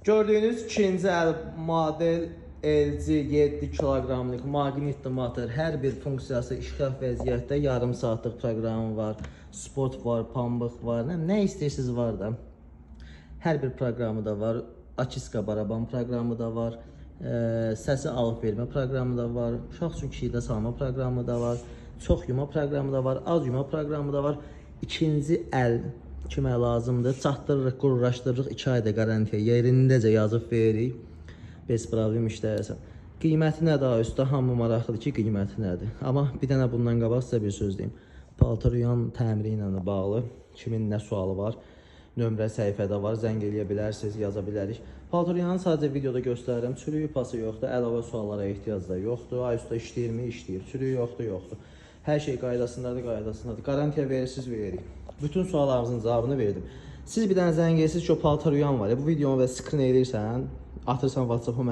Gördüyünüz ikinci əl model LG 7 kiloqramlıq maqnitli motor, hər bir funksiyası işğal vəziyyətdə, yarım saatlıq proqramı var, sport var, pambıq var, nə istəyirsiniz var da. Hər bir proqramı da var, Akiska baraban proqramı da var, səsi alıb vermə proqramı da var, uşaq üçün kiçikdə salma proqramı da var, çox yuma proqramı da var, az yuma proqramı da var. İkinci əl kimə lazımdır, çatdırırıq, qururaşdırırıq, 2 ayda qarantiya yerindəcə yazıb veririk. Bez problem işləyərsən. Qiyməti nədir? Üstə hamı maraqlıdır ki, qiyməti nədir? Amma bir dənə bundan qabaq sizə bir söz deyim. Paltaryan təmiri ilə bağlı kimin nə sualı var? Nömrə səhifədə var, zəng eləyə bilərsiniz, yaza bilərik. Paltaryanı sadəcə videoda göstərirəm. Çürüyü pası yoxdur, əlavə suallara ehtiyac da yoxdur. Ay üstə işləyirmi? İşləyir. Çürüyü yoxdur, yoxdur. Hər şey qaydasındadır, qaydasındadır. Qarantiya verirsiniz, veririk. Bütün suallarınızın cavabını verdim. Siz bir dənə zəng edirsiniz ki, o paltaryan var ya, bu videonu və skrin edirsən, atırsan WhatsApp-a.